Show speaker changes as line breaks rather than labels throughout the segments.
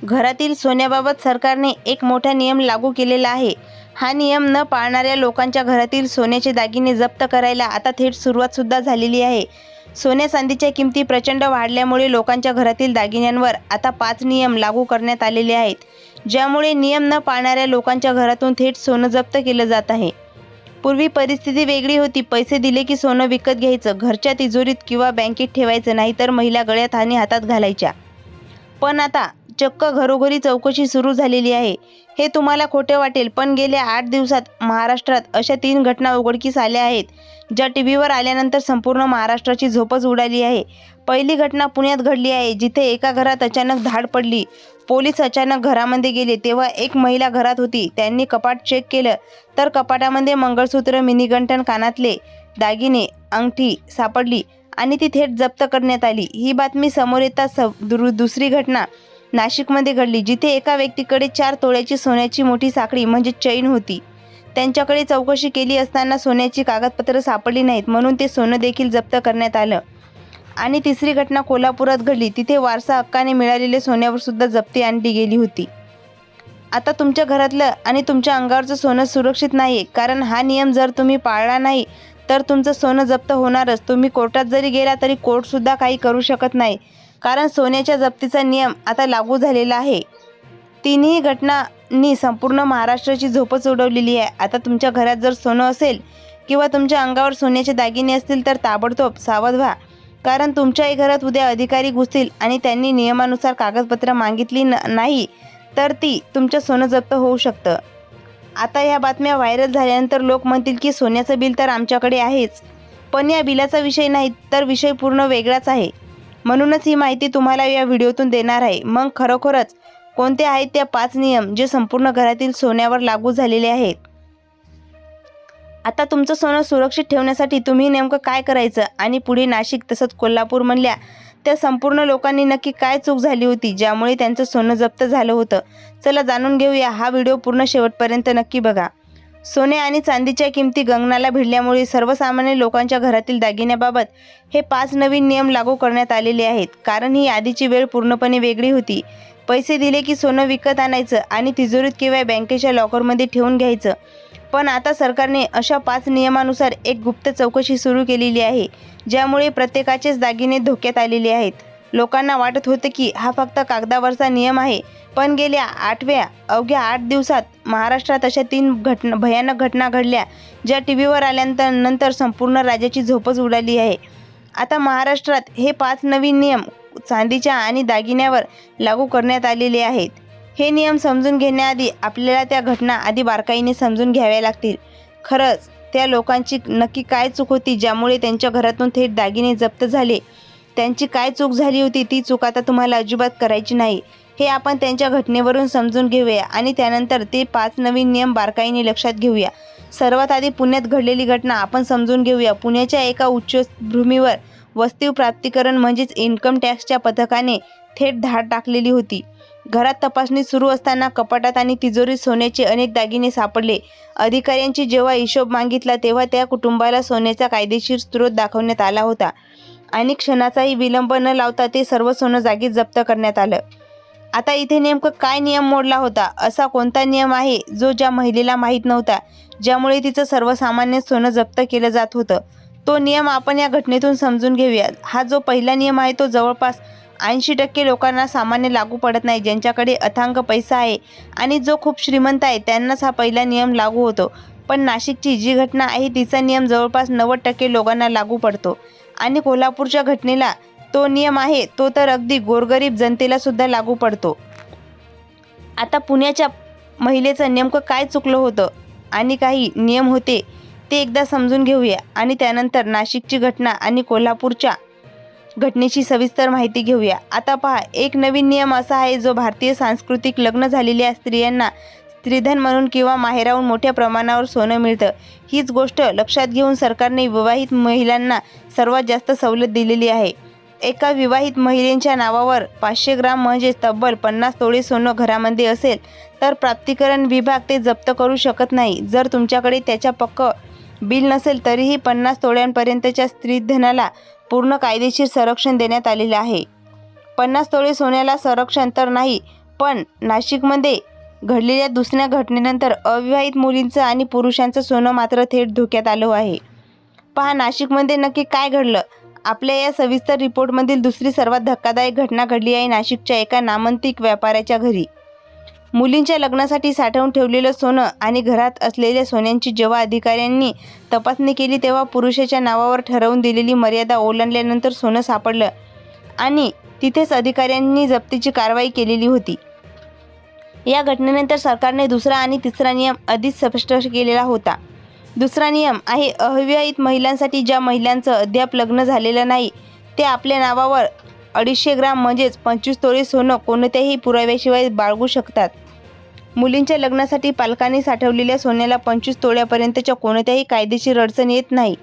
घरातील सोन्याबाबत सरकारने एक मोठा नियम लागू केलेला आहे. हा नियम न पाळणाऱ्या लोकांच्या घरातील सोन्याचे दागिने जप्त करायला आता थेट सुरुवात सुद्धा झालेली आहे. सोन्या चांदीच्या किमती प्रचंड वाढल्यामुळे लोकांच्या घरातील दागिन्यांवर आता 5 नियम लागू करण्यात आलेले आहेत, ज्यामुळे नियम न पाळणाऱ्या लोकांच्या घरातून थेट सोनं जप्त केलं जात आहे. पूर्वी परिस्थिती वेगळी होती. पैसे दिले की सोनं विकत घ्यायचं, घरच्या तिजोरीत किंवा बँकेत ठेवायचं, नाहीतर महिला गळ्यात आणि हातात घालायच्या. पण आता चक्क घरोघरी चौकशी सुरू झालेली आहे. हे तुम्हाला खोटे वाटेल, पण गेल्या 8 दिवसात महाराष्ट्रात अशा 3 घटना उघडकीस आल्या आहेत, ज्या टीव्हीवर आल्यानंतर संपूर्ण महाराष्ट्राची झोपच उडाली आहे. पहिली घटना पुण्यात घडली आहे, जिथे एका घरात अचानक धाड पडली. पोलीस अचानक घरामध्ये गेले तेव्हा एक महिला घरात होती. त्यांनी कपाट चेक केलं तर कपाटामध्ये मंगळसूत्र, मिनीगंठण, कानातले, दागिने, अंगठी सापडली आणि ती थेट जप्त करण्यात आली. ही बातमी समोर येताच दुसरी घटना नाशिकमध्ये घडली, जिथे एका व्यक्तीकडे 4 तोळ्याची सोन्याची मोठी साखळी म्हणजे चैन होती. त्यांच्याकडे चौकशी केली असताना सोन्याची कागदपत्र सापडली नाहीत, म्हणून ते सोनं देखील जप्त करण्यात आलं. आणि तिसरी घटना कोल्हापुरात घडली, तिथे वारसा हक्काने मिळालेले सोन्यावर सुद्धा जप्ती आणली गेली होती. आता तुमच्या घरातलं आणि तुमच्या अंगावरचं सोनं सुरक्षित नाही, कारण हा नियम जर तुम्ही पाळला नाही तर तुमचं सोनं जप्त होणारच. तुम्ही कोर्टात जरी गेला तरी कोर्टसुद्धा काही करू शकत नाही, कारण सोन्याच्या जप्तीचा नियम आता लागू झालेला आहे. तिन्ही घटनांनी संपूर्ण महाराष्ट्राची झोपच उडवलेली आहे. आता तुमच्या घरात जर सोनं असेल किंवा तुमच्या अंगावर सोन्याचे दागिने असतील तर ताबडतोब सावध व्हा, कारण तुमच्याही घरात उद्या अधिकारी घुसतील आणि त्यांनी नियमानुसार कागदपत्र मागितली नाही तर तुमचं सोनं जप्त होऊ शकतं. आता या बातम्या व्हायरल झाल्यानंतर लोक म्हणतील की सोन्याचं बिल तर आमच्याकडे आहेच, पण या बिलाचा विषय नाही तर विषय पूर्ण वेगळाच आहे. म्हणूनच ही माहिती तुम्हाला या व्हिडिओतून देणार आहे. मग खरोखरच कोणते आहेत त्या 5 नियम जे संपूर्ण घरातील सोन्यावर लागू झालेले आहेत? आता तुमचं सोनं सुरक्षित ठेवण्यासाठी तुम्ही नेमकं काय करायचं आणि पुढे नाशिक तसंच कोल्हापूरमधल्या त्या संपूर्ण लोकांनी नक्की काय चूक झाली होती, ज्यामुळे त्यांचं सोनं जप्त झालं होतं? चला जाणून घेऊया. हा व्हिडिओ पूर्ण शेवटपर्यंत नक्की बघा. सोने आणि चांदीच्या किमती गगनाला भिडल्यामुळे सर्वसामान्य लोकांच्या घरातील दागिन्याबाबत हे 5 नवीन नियम लागू करण्यात आलेले आहेत, कारण ही आधीची वेळ पूर्णपणे वेगळी होती. पैसे दिले की सोनं विकत आणायचं आणि तिजोरीत किंवा बँकेच्या लॉकरमध्ये ठेवून घ्यायचं. पण आता सरकारने अशा 5 नियमानुसार एक गुप्त चौकशी सुरू केलेली आहे, ज्यामुळे प्रत्येकाचेच दागिने धोक्यात आलेले आहेत. लोकांना वाटत होतं की हा फक्त कागदावरचा नियम आहे, पण गेल्या अवघ्या 8 दिवसात महाराष्ट्रात अशा 3 भयानक घटना घडल्या, ज्या टीव्हीवर आल्यानंतर संपूर्ण राज्याची झोपच उडाली आहे. आता महाराष्ट्रात हे 5 नवीन नियम चांदीच्या आणि दागिन्यावर लागू करण्यात आलेले आहेत. हे नियम समजून घेण्याआधी आपल्याला त्या घटना आधी बारकाईने समजून घ्याव्या लागतील. खरंच त्या लोकांची नक्की काय चूक होती, ज्यामुळे त्यांच्या घरातून थेट दागिने जप्त झाले? त्यांची काय चूक झाली होती? ती चूक आता तुम्हाला अजिबात करायची नाही. हे आपण त्यांच्या घटनेवरून समजून घेऊया आणि त्यानंतर ते 5 नवीन नियम बारकाईने लक्षात घेऊया. सर्वात आधी पुण्यात घडलेली घटना आपण समजून घेऊया. पुण्याच्या एका उच्चभ्रूमीवर वस्तू प्राप्तिकरण म्हणजेच इन्कम टॅक्सच्या पथकाने थेट धाड टाकलेली होती. घरात तपासणी सुरू असताना कपाटात आणि तिजोरीत सोन्याचे अनेक दागिने सापडले. अधिकाऱ्यांची जेव्हा हिशोब मागितला तेव्हा त्या कुटुंबाला सोन्याचा कायदेशीर स्रोत दाखवण्यात आला होता आणि क्षणाचाही विलंब न लावता ते सर्व सोनं जागीच जप्त करण्यात आलं. आता इथे नेमकं काय नियम मोडला होता? असा कोणता नियम आहे जो ज्या महिलेला माहीत नव्हता, ज्यामुळे तिचं सर्वसामान्य सोनं जप्त केलं जात होतं? तो नियम आपण या घटनेतून समजून घेऊया. हा जो पहिला नियम आहे तो जवळपास 80% लोकांना सामान्य लागू पडत नाही. ज्यांच्याकडे अथांग पैसा आहे आणि जो खूप श्रीमंत आहे त्यांनाच हा पहिला नियम लागू होतो. पण नाशिकची जी घटना आहे तिचा नियम जवळपास 90% लोकांना लागू पडतो आणि कोल्हापूरच्या घटनेला तो नियम आहे तो तर अगदी गोरगरीब जनतेला सुद्धा लागू पडतो. आता पुण्याच्या महिलेचं नेमकं काय चुकलं होतं आणि काही नियम होते ते एकदा समजून घेऊया आणि त्यानंतर नाशिकची घटना आणि कोल्हापूरच्या घटनेची सविस्तर माहिती घेऊया. आता पहा, एक नवीन नियम असा आहे जो भारतीय सांस्कृतिक लग्न झालेल्या स्त्रियांना स्त्रीधन म्हणून किंवा माहेराहून मोठ्या प्रमाणावर सोनं मिळतं. हीच गोष्ट लक्षात घेऊन सरकारने विवाहित महिलांना सर्वात जास्त सवलत दिलेली आहे. एका विवाहित महिलेच्या नावावर 500 ग्राम म्हणजे तब्बल 50 तोळे सोनं घरामध्ये असेल तर प्राप्तिकरण विभाग ते जप्त करू शकत नाही. जर तुमच्याकडे त्याच्या पक्कं बिल नसेल तरीही 50 तोळ्यांपर्यंतच्या स्त्रीधनाला पूर्ण कायदेशीर संरक्षण देण्यात आलेलं आहे. 50 तोळे सोन्याला संरक्षण तर नाही, पण नाशिकमध्ये घडलेल्या दुसऱ्या घटनेनंतर अविवाहित मुलींचं आणि पुरुषांचं सोनं मात्र थेट धोक्यात आलं आहे. पहा नाशिकमध्ये नक्की काय घडलं. आपल्या या सविस्तर रिपोर्टमधील दुसरी सर्वात धक्कादायक घटना घडली आहे नाशिकच्या एका नामांकित व्यापाऱ्याच्या घरी. मुलींच्या लग्नासाठी साठवून ठेवलेलं सोनं आणि घरात असलेल्या सोन्यांची जेव्हा अधिकाऱ्यांनी तपासणी केली तेव्हा पुरुषाच्या नावावर ठरवून दिलेली मर्यादा ओलांडल्यानंतर सोनं सापडलं आणि तिथेच अधिकाऱ्यांनी जप्तीची कारवाई केलेली होती. या घटनेनंतर सरकारने दुसरा आणि तिसरा नियम आधीच स्पष्ट केलेला होता. दुसरा नियम आहे अविवाहित महिलांसाठी. ज्या महिलांचं अद्याप लग्न झालेलं नाही ते आपल्या नावावर 250 ग्राम म्हणजेच 25 तोळे सोनं कोणत्याही पुराव्याशिवाय बाळगू शकतात. मुलींच्या लग्नासाठी पालकांनी साठवलेल्या सोन्याला 25 तोळ्यापर्यंतच्या कोणत्याही कायदेशीर अडचण येत नाही.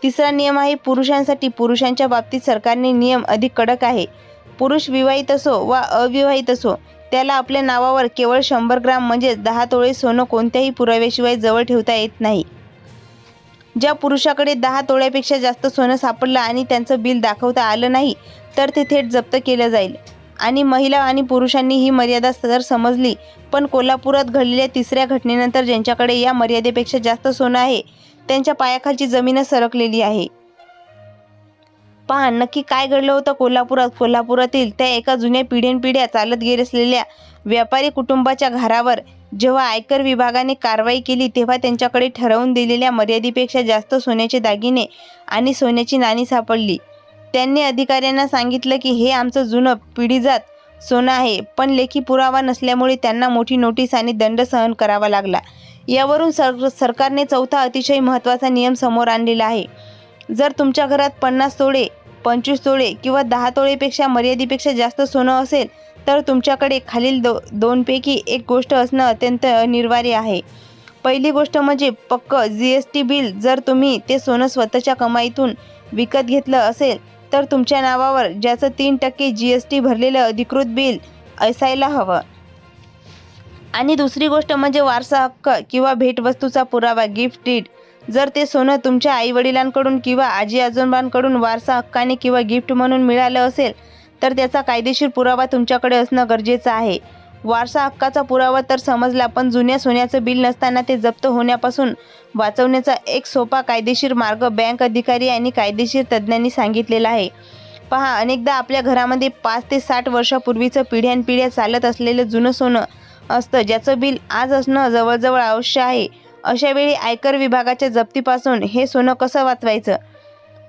तिसरा नियम आहे पुरुषांसाठी. पुरुषांच्या बाबतीत सरकारने नियम अधिक कडक आहे. पुरुष विवाहित असो वा अविवाहित असो त्याला आपल्या नावावर केवळ 100 ग्राम म्हणजेच 10 तोळे सोनं कोणत्याही पुराव्याशिवाय जवळ ठेवता येत नाही. ज्या पुरुषाकडे 10 तोळ्यापेक्षा जास्त सोनं सापडलं आणि त्यांचं बिल दाखवता आलं नाही तर ते थेट जप्त केलं जाईल. आणि महिला आणि पुरुषांनी ही मर्यादा जर समजली पण कोल्हापुरात घडलेल्या तिसऱ्या घटनेनंतर ज्यांच्याकडे या मर्यादेपेक्षा जास्त सोनं आहे त्यांच्या पायाखालची जमीनच सरकलेली आहे. पहा नक्की काय घडलं होतं कोल्हापुरात. कोल्हापुरातील त्या एका जुन्या पिढ्यानपिढ्या चालत गेत असलेल्या व्यापारी कुटुंबाच्या घरावर जेव्हा आयकर विभागाने कारवाई केली तेव्हा त्यांच्याकडे ठरवून दिलेल्या मर्यादेपेक्षा जास्त सोन्याचे दागिने आणि सोन्याची नाणी सापडली. त्यांनी अधिकाऱ्यांना सांगितलं की हे आमचं जुनं पिढीजात सोनं आहे, पण लेखी पुरावा नसल्यामुळे त्यांना मोठी नोटीस आणि दंड सहन करावा लागला. यावरून सरकारने चौथा अतिशय महत्त्वाचा नियम समोर आणलेला आहे. जर तुमच्या घरात 50 तोळे, 25 तोळे किंवा 10 तोळेपेक्षा मर्यादेपेक्षा जास्त सोनं असेल तर तुमच्याकडे खालील दोनपैकी एक गोष्ट असणं अत्यंत अनिवार्य आहे. पहिली गोष्ट म्हणजे पक्क GST बिल. जर तुम्ही ते सोनं स्वतःच्या कमाईतून विकत घेतलं असेल तर तुमच्या नावावर ज्याचं 3% GST भरलेलं अधिकृत बिल असायला हवं. आणि दुसरी गोष्ट म्हणजे वारसा हक्क किंवा भेटवस्तूचा पुरावा, गिफ्ट डीड. जर ते सोनं तुमच्या आईवडिलांकडून किंवा आजी आजोबांकडून वारसा हक्काने किंवा गिफ्ट म्हणून मिळालं असेल तर त्याचा कायदेशीर पुरावा तुमच्याकडे असणं गरजेचं आहे. वारसा हक्काचा पुरावा तर समजला, पण जुन्या सोन्याचं बिल नसताना ते जप्त होण्यापासून वाचवण्याचा एक सोपा कायदेशीर मार्ग बँक अधिकारी आणि कायदेशीर तज्ज्ञांनी सांगितलेला आहे. पहा अनेकदा आपल्या घरामध्ये 5 ते 60 वर्षापूर्वीचं पिढ्यानपिढ्या चालत असलेलं जुनं सोनं असतं ज्याचं बिल आज असणं जवळजवळ आवश्यक आहे. अशावेळी आयकर विभागाच्या जप्तीपासून हे सोनं कसं वाचवायचं.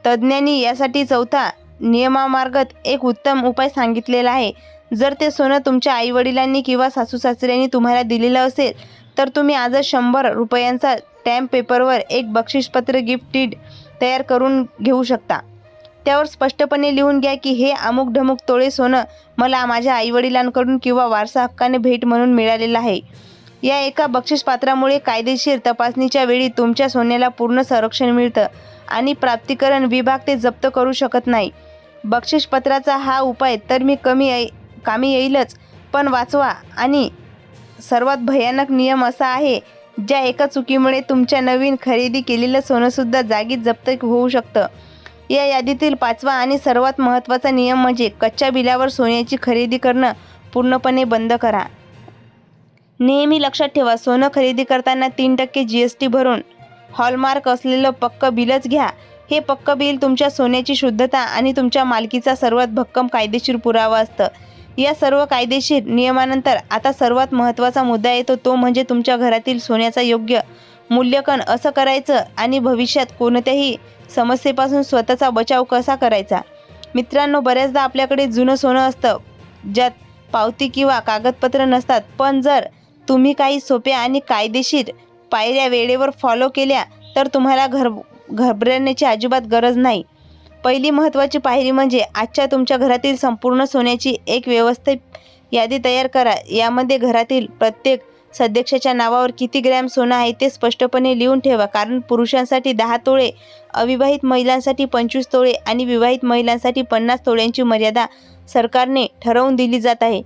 तज्ज्ञांनी यासाठी चौथा नियमामार्गत एक उत्तम उपाय सांगितलेला आहे. जर ते सोनं तुमच्या आईवडिलांनी किंवा सासूसासऱ्यांनी तुम्हाला दिलेलं असेल तर तुम्ही आजच 100 रुपयांचा स्टॅम्प पेपरवर एक बक्षीसपत्र गिफ्ट डीड तयार करून घेऊ शकता. त्यावर स्पष्टपणे लिहून घ्या की हे अमुक ढमुक तोळे सोनं मला माझ्या आईवडिलांकडून किंवा वारसा हक्काने भेट म्हणून मिळालेलं आहे. या एका बक्षीसपत्रामुळे कायदेशीर तपासणीच्या वेळी तुमच्या सोन्याला पूर्ण संरक्षण मिळतं आणि प्राप्तिकरण विभाग ते जप्त करू शकत नाही. बक्षीसपत्राचा हा उपाय तर कामी येईलच, पण वाचवा. आणि सर्वात भयानक नियम असा आहे ज्या एका चुकीमुळे तुमच्या नवीन खरेदी केलेलं सोनंसुद्धा जागीच जप्त होऊ शकतं. या यादीतील 5वा आणि सर्वात महत्त्वाचा नियम म्हणजे कच्च्या बिलावर सोन्याची खरेदी करणं पूर्णपणे बंद करा. नेहमी लक्षात ठेवा, सोनं खरेदी करताना 3% GST भरून हॉलमार्क असलेलं पक्क बिलच घ्या. हे पक्क बिल तुमच्या सोन्याची शुद्धता आणि तुमच्या मालकीचा सर्वात भक्कम कायदेशीर पुरावा असतं. या सर्व कायदेशीर नियमानंतर आता सर्वात महत्त्वाचा मुद्दा येतो, तो म्हणजे तुमच्या घरातील सोन्याचा योग्य मूल्यांकन असं करायचं आणि भविष्यात कोणत्याही समस्येपासून स्वतःचा बचाव कसा करायचा. मित्रांनो, बऱ्याचदा आपल्याकडे जुनं सोनं असतं ज्यात पावती किंवा कागदपत्र नसतात, पण जर तुम्ही काही सोप्या आणि कायदेशीर पायऱ्या वेळेवर फॉलो केल्या तर तुम्हाला घाबरण्याची अजिबात गरज नाही. पहिली महत्त्वाची पायरी म्हणजे आजच्या तुमच्या घरातील संपूर्ण सोन्याची एक व्यवस्थित यादी तयार करा. यामध्ये घरातील प्रत्येक सदस्याच्या नावावर किती ग्रॅम सोनं आहे ते स्पष्टपणे लिहून ठेवा. कारण पुरुषांसाठी 10 तोळे, अविवाहित महिलांसाठी 25 तोळे आणि विवाहित महिलांसाठी 50 तोळ्यांची मर्यादा सरकारने ठरवून दिली जात आहे.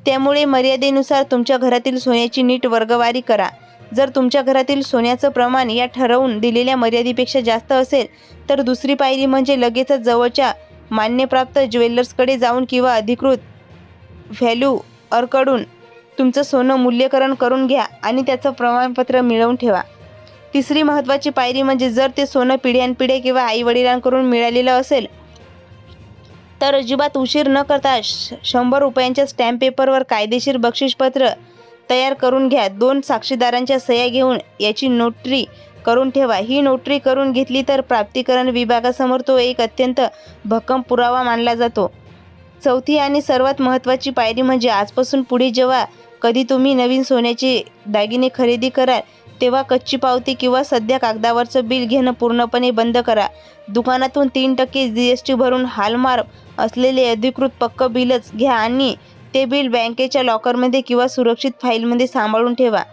त्यामुळे मर्यादेनुसार तुमच्या घरातील सोन्याची नीट वर्गवारी करा. जर तुमच्या घरातील सोन्याचं प्रमाण या ठरवून दिलेल्या मर्यादेपेक्षा जास्त असेल तर दुसरी पायरी म्हणजे लगेचच जवळच्या मान्यप्राप्त ज्वेलर्सकडे जाऊन किंवा अधिकृत व्हॅल्यू कडून तुमचं सोनं मूल्यकरण करून घ्या आणि त्याचं प्रमाणपत्र मिळवून ठेवा. तिसरी महत्त्वाची पायरी म्हणजे जर ते सोनं पिढ्यानपिढ्या किंवा आईवडिलांकडून मिळालेलं असेल तर अजिबात उशीर न करता 100 रुपयांच्या स्टॅम्प पेपरवर कायदेशीर बक्षीसपत्र तयार करून घ्या. 2 साक्षीदारांच्या सह्या घेऊन याची नोटरी करून ठेवा. ही नोटरी करून घेतली तर प्राप्तिकरण विभागासमोर तो एक अत्यंत भक्कम पुरावा मानला जातो. चौथी आणि सर्वात महत्त्वाची पायरी म्हणजे आजपासून पुढे जेव्हा कधी तुम्ही नवीन सोन्याचे दागिने खरेदी कराल तेव्हा कच्ची पावती किंवा सध्या कागदावरचं बिल घेणं पूर्णपणे बंद करा. दुकानातून 3% GST भरून हॉलमार्क असलेले अधिकृत पक्कं बिलच घ्या आणि ते बिल बँकेच्या लॉकरमध्ये किंवा सुरक्षित फाईलमध्ये सांभाळून ठेवा.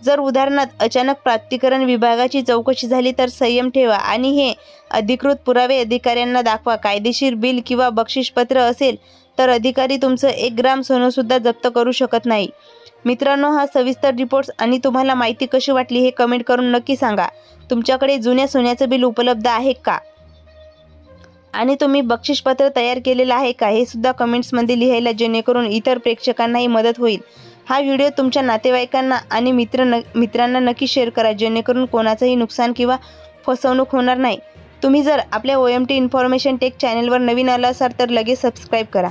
जर उदाहरणार्थ अचानक प्राप्तिकरण विभागाची चौकशी झाली तर संयम ठेवा आणि हे अधिकृत पुरावे अधिकाऱ्यांना दाखवा. कायदेशीर बिल किंवा बक्षीसपत्र असेल तर अधिकारी तुमचं 1 ग्राम सोनंसुद्धा जप्त करू शकत नाही. मित्रांनो, हा सविस्तर रिपोर्ट आणि तुम्हाला माहिती कशी वाटली हे कमेंट करून नक्की सांगा. तुमच्याकडे जुन्या सोन्याचं बिल उपलब्ध आहे का आणि तुम्ही बक्षीसपत्र तयार केलेलं आहे का हे सुद्धा कमेंट्समध्ये लिहायला, जेणेकरून इतर प्रेक्षकांनाही मदत होईल. हा व्हिडिओ तुमच्या नातेवाईकांना आणि मित्रांना नक्की शेअर करा, जेणेकरून कोणाचंही नुकसान किंवा फसवणूक होणार नाही. तुम्ही जर आपल्या OMT इन्फॉर्मेशन टेक चॅनलवर नवीन आला असाल तर लगेच सबस्क्राईब करा.